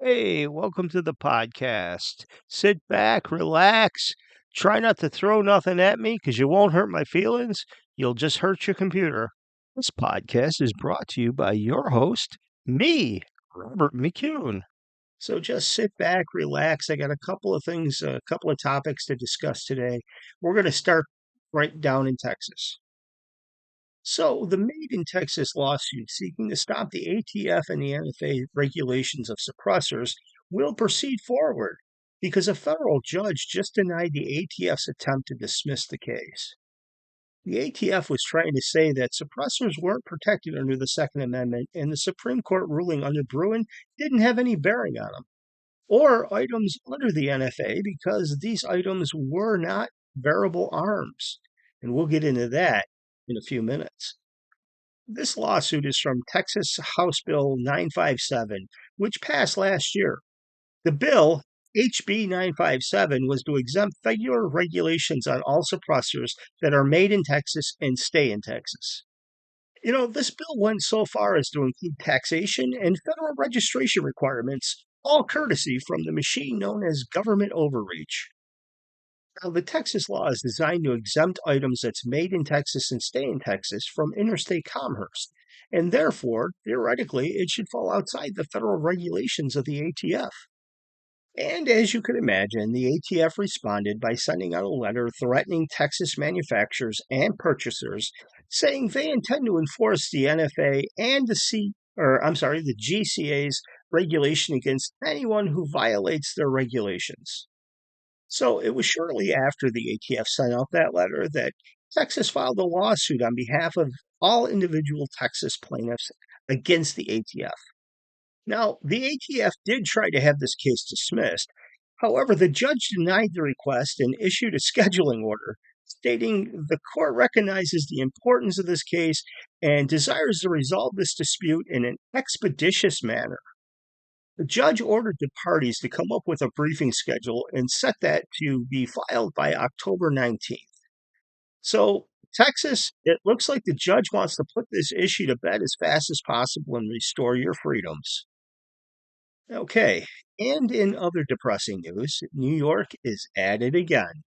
Hey, welcome to the podcast. Sit back, relax. Try not to throw nothing at me because you won't hurt my feelings. You'll just hurt your computer. This podcast is brought to you by your host, me, Robert McCune. So just sit back, relax. I got a couple of things, a couple of topics to discuss today. We're going to start right down in Texas. So, the Made in Texas lawsuit seeking to stop the ATF and the NFA regulations of suppressors will proceed forward because a federal judge just denied the ATF's attempt to dismiss the case. The ATF was trying to say that suppressors weren't protected under the Second Amendment, and the Supreme Court ruling under Bruin didn't have any bearing on them, or items under the NFA because these items were not bearable arms. And we'll get into that in a few minutes. This lawsuit is from Texas House Bill 957, which passed last year. The bill, HB 957, was to exempt federal regulations on all suppressors that are made in Texas and stay in Texas. This bill went so far as to include taxation and federal registration requirements, all courtesy from the machine known as government overreach. Now, the Texas law is designed to exempt items that's made in Texas and stay in Texas from interstate commerce, and therefore, theoretically, it should fall outside the federal regulations of the ATF. And as you could imagine, the ATF responded by sending out a letter threatening Texas manufacturers and purchasers, saying they intend to enforce the NFA and the GCA's regulation against anyone who violates their regulations. So it was shortly after the ATF sent out that letter that Texas filed a lawsuit on behalf of all individual Texas plaintiffs against the ATF. Now, the ATF did try to have this case dismissed. However, the judge denied the request and issued a scheduling order, stating the court recognizes the importance of this case and desires to resolve this dispute in an expeditious manner. The judge ordered the parties to come up with a briefing schedule and set that to be filed by October 19th. So, Texas, it looks like the judge wants to put this issue to bed as fast as possible and restore your freedoms. Okay, and in other depressing news, New York is at it again.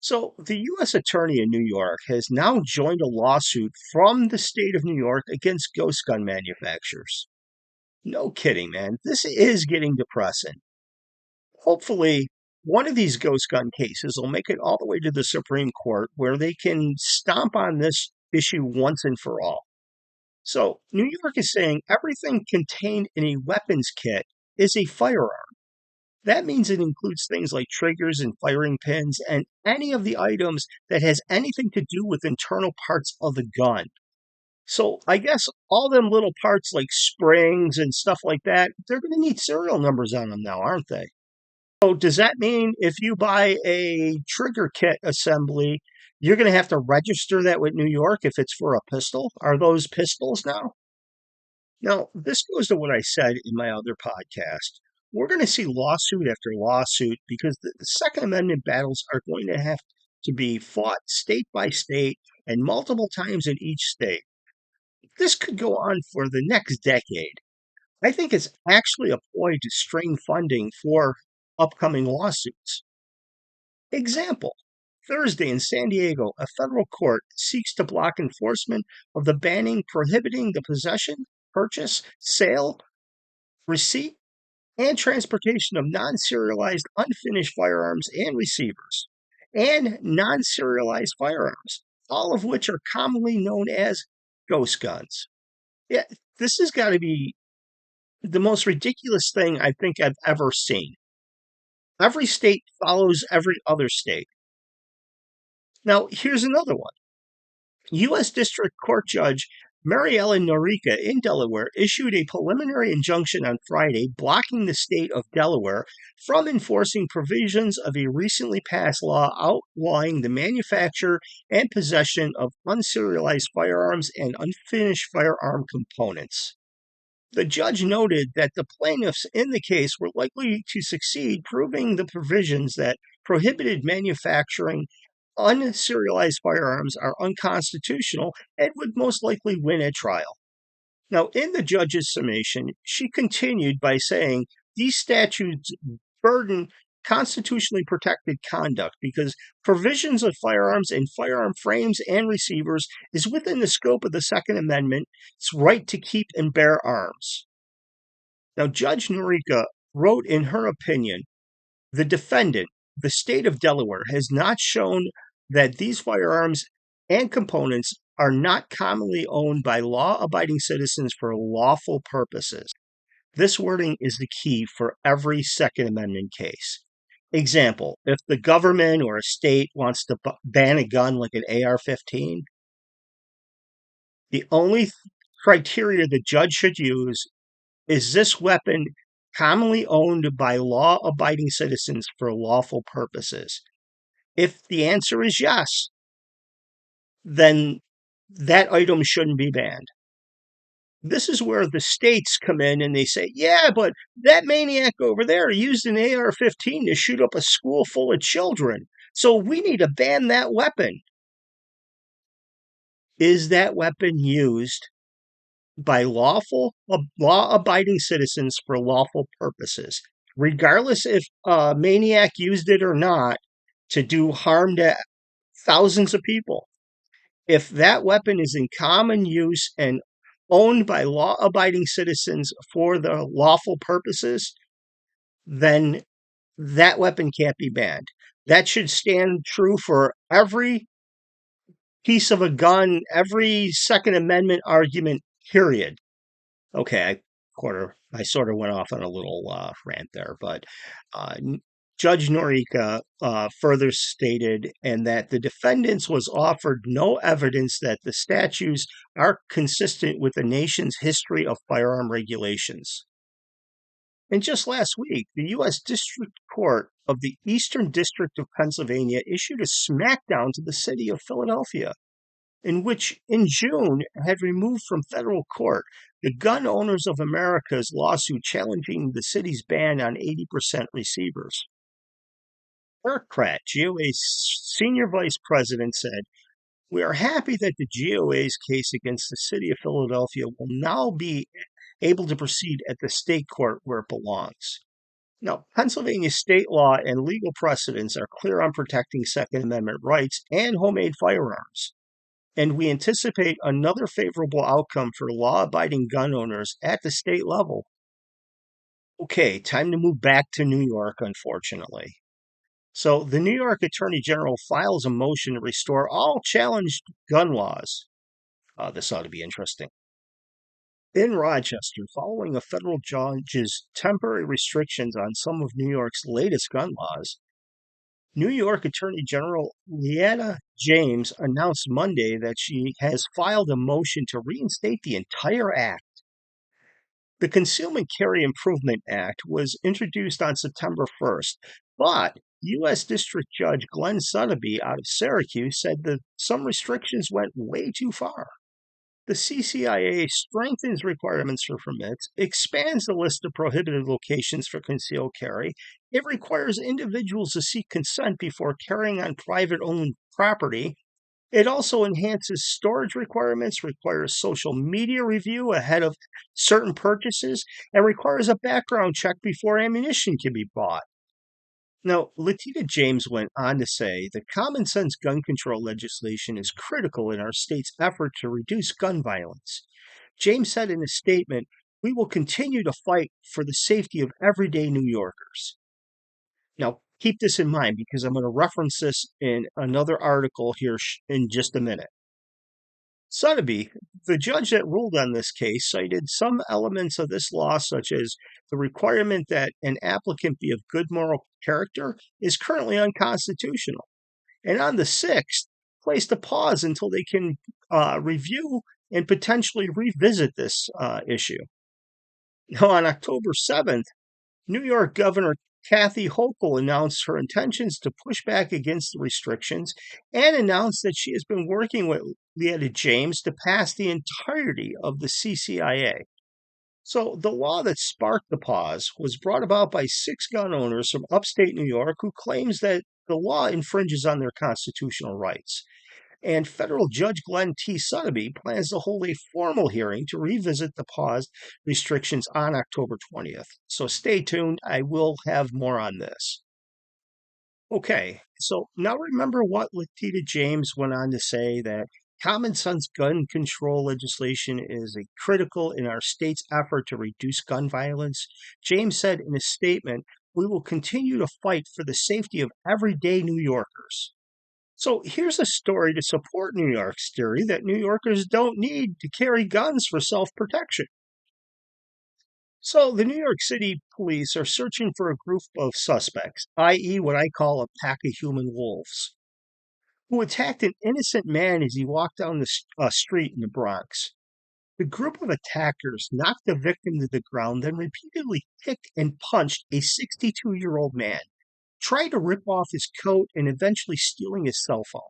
So, the U.S. Attorney in New York has now joined a lawsuit from the state of New York against ghost gun manufacturers. No kidding, man. This is getting depressing. Hopefully, one of these ghost gun cases will make it all the way to the Supreme Court where they can stomp on this issue once and for all. So, New York is saying everything contained in a weapons kit is a firearm. That means it includes things like triggers and firing pins and any of the items that has anything to do with internal parts of the gun. So I guess all them little parts like springs and stuff like that, they're going to need serial numbers on them now, aren't they? So does that mean if you buy a trigger kit assembly, you're going to have to register that with New York if it's for a pistol? Are those pistols now? Now, this goes to what I said in my other podcast. We're going to see lawsuit after lawsuit because the Second Amendment battles are going to have to be fought state by state and multiple times in each state. This could go on for the next decade. I think it's actually a ploy to strain funding for upcoming lawsuits. Example, Thursday in San Diego, a federal court seeks to block enforcement of the banning prohibiting the possession, purchase, sale, receipt, and transportation of non-serialized unfinished firearms and receivers, and non-serialized firearms, all of which are commonly known as ghost guns. Yeah, this has got to be the most ridiculous thing I think I've ever seen. Every state follows every other state. Now, here's another one. U.S. District Court Judge Mary Ellen Norica in Delaware issued a preliminary injunction on Friday blocking the state of Delaware from enforcing provisions of a recently passed law outlawing the manufacture and possession of unserialized firearms and unfinished firearm components. The judge noted that the plaintiffs in the case were likely to succeed proving the provisions that prohibited manufacturing unserialized firearms are unconstitutional and would most likely win at trial. Now, in the judge's summation, she continued by saying these statutes burden constitutionally protected conduct because provisions of firearms and firearm frames and receivers is within the scope of the Second Amendment's right to keep and bear arms. Now, Judge Norika wrote in her opinion, the defendant, the state of Delaware, has not shown that these firearms and components are not commonly owned by law-abiding citizens for lawful purposes. This wording is the key for every Second Amendment case. Example, if the government or a state wants to ban a gun like an AR-15, the only criteria the judge should use is this weapon commonly owned by law-abiding citizens for lawful purposes. If the answer is yes, then that item shouldn't be banned. This is where the states come in and they say, yeah, but that maniac over there used an AR-15 to shoot up a school full of children, so we need to ban that weapon. Is that weapon used by law-abiding citizens for lawful purposes, regardless if a maniac used it or not to do harm to thousands of people? If that weapon is in common use and owned by law-abiding citizens for the lawful purposes, then that weapon can't be banned. That should stand true for every piece of a gun, every Second Amendment argument, period. Okay, I sort of went off on a little rant there, but uh, Judge Norika further stated, and that the defendants was offered no evidence that the statutes are consistent with the nation's history of firearm regulations. And just last week, the U.S. District Court of the Eastern District of Pennsylvania issued a smackdown to the city of Philadelphia, in which in June had removed from federal court the Gun Owners of America's lawsuit challenging the city's ban on 80% receivers. Eric Pratt, GOA's senior vice president, said, "We are happy that the GOA's case against the city of Philadelphia will now be able to proceed at the state court where it belongs." Now, Pennsylvania state law and legal precedents are clear on protecting Second Amendment rights and homemade firearms, and we anticipate another favorable outcome for law-abiding gun owners at the state level. Okay, time to move back to New York, unfortunately. So the New York Attorney General files a motion to restore all challenged gun laws. This ought to be interesting. In Rochester, following a federal judge's temporary restrictions on some of New York's latest gun laws, New York Attorney General Leanna James announced Monday that she has filed a motion to reinstate the entire act. The Concealment Carry Improvement Act was introduced on September 1st, but U.S. District Judge Glenn Sotheby out of Syracuse said that some restrictions went way too far. The CCIA strengthens requirements for permits, expands the list of prohibited locations for concealed carry. It requires individuals to seek consent before carrying on private-owned property. It also enhances storage requirements, requires social media review ahead of certain purchases, and requires a background check before ammunition can be bought. Now, Letitia James went on to say the common sense gun control legislation is critical in our state's effort to reduce gun violence. James said in a statement, "We will continue to fight for the safety of everyday New Yorkers." Now, keep this in mind because I'm going to reference this in another article here in just a minute. Sotheby, the judge that ruled on this case, cited some elements of this law, such as the requirement that an applicant be of good moral character, is currently unconstitutional. And on the 6th, placed a pause until they can review and potentially revisit this issue. Now, on October 7th, New York Governor Kathy Hochul announced her intentions to push back against the restrictions and announced that she has been working with Leanna James to pass the entirety of the CCIA. So the law that sparked the pause was brought about by 6 gun owners from upstate New York who claims that the law infringes on their constitutional rights. And federal judge Glenn T. Sotheby plans to hold a formal hearing to revisit the paused restrictions on October 20th. So stay tuned. I will have more on this. Okay, so now remember what Letitia James went on to say that common sense gun control legislation is a critical in our state's effort to reduce gun violence. James said in a statement, "We will continue to fight for the safety of everyday New Yorkers." So here's a story to support New York's theory that New Yorkers don't need to carry guns for self-protection. So, the New York City police are searching for a group of suspects, i.e., what I call a pack of human wolves, who attacked an innocent man as he walked down the street in the Bronx. The group of attackers knocked the victim to the ground, then repeatedly kicked and punched a 62-year-old man, tried to rip off his coat, and eventually stealing his cell phone.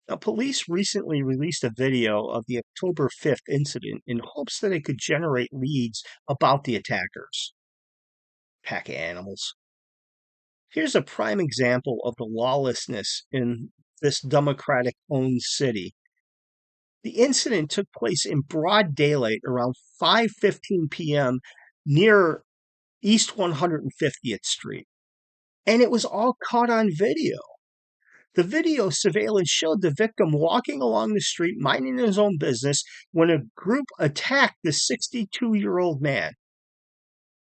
Now, police recently released a video of the October 5th incident in hopes that it could generate leads about the attackers. Pack of animals. Here's a prime example of the lawlessness in this Democratic owned city. The incident took place in broad daylight around 5:15 p.m. near East 150th Street, and it was all caught on video. The video surveillance showed the victim walking along the street, minding his own business, when a group attacked the 62-year-old man.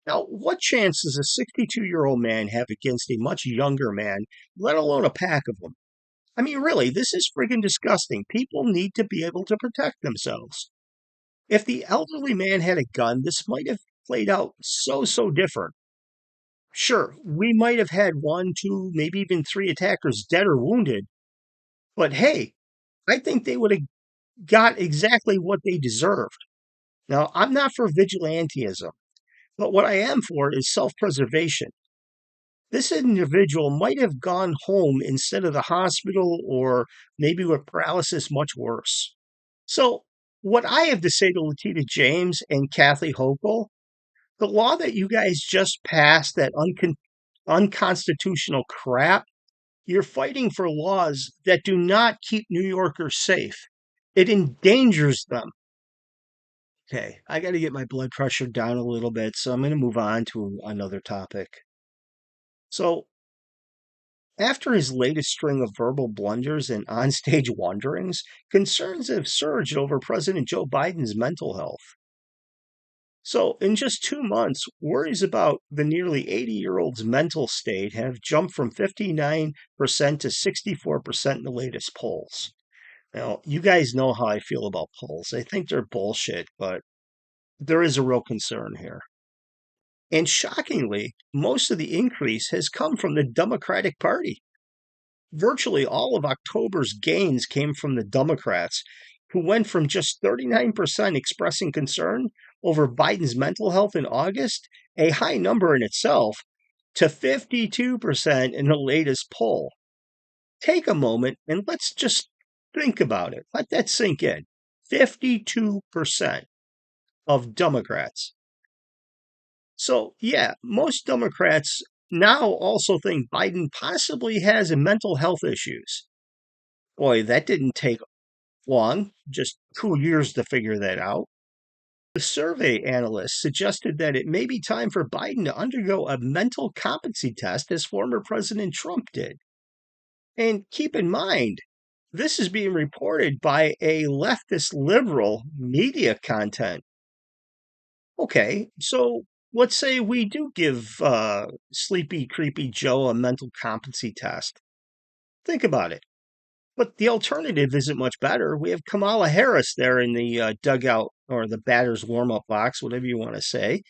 Now, what chance does a 62-year-old man have against a much younger man, let alone a pack of them? I mean, really, this is friggin' disgusting. People need to be able to protect themselves. If the elderly man had a gun, this might have played out so different. Sure, we might have had one, two, maybe even three attackers dead or wounded, but hey, I think they would have got exactly what they deserved. Now, I'm not for vigilantism, but what I am for is self-preservation. This individual might have gone home instead of the hospital, or maybe with paralysis much worse. So, what I have to say to Letitia James and Kathy Hochul, the law that you guys just passed, that unconstitutional crap, you're fighting for laws that do not keep New Yorkers safe. It endangers them. Okay, I got to get my blood pressure down a little bit, so I'm going to move on to another topic. So, after his latest string of verbal blunders and onstage wanderings, concerns have surged over President Joe Biden's mental health. So, in just 2 months, worries about the nearly 80-year-old's mental state have jumped from 59% to 64% in the latest polls. Now, you guys know how I feel about polls. I think they're bullshit, but there is a real concern here. And shockingly, most of the increase has come from the Democratic Party. Virtually all of October's gains came from the Democrats, who went from just 39% expressing concern over Biden's mental health in August, a high number in itself, to 52% in the latest poll. Take a moment and let's just think about it. Let that sink in. 52% of Democrats. So, yeah, most Democrats now also think Biden possibly has mental health issues. Boy, that didn't take long, just 2 years to figure that out. The survey analysts suggested that it may be time for Biden to undergo a mental competency test as former President Trump did. And keep in mind, this is being reported by a leftist liberal media content. Okay, so let's say we do give Sleepy Creepy Joe a mental competency test. Think about it. But the alternative isn't much better. We have Kamala Harris there in the dugout, or the batter's warm-up box, whatever you want to say.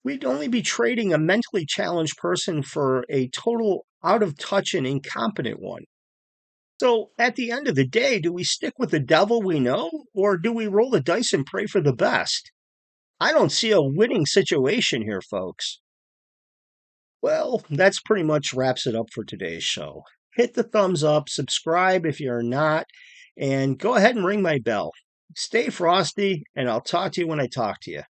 We'd only be trading a mentally challenged person for a total out-of-touch and incompetent one. So at the end of the day, do we stick with the devil we know, or do we roll the dice and pray for the best? I don't see a winning situation here, folks. Well, that's pretty much wraps it up for today's show. Hit the thumbs up, subscribe if you're not, and go ahead and ring my bell. Stay frosty, and I'll talk to you when I talk to you.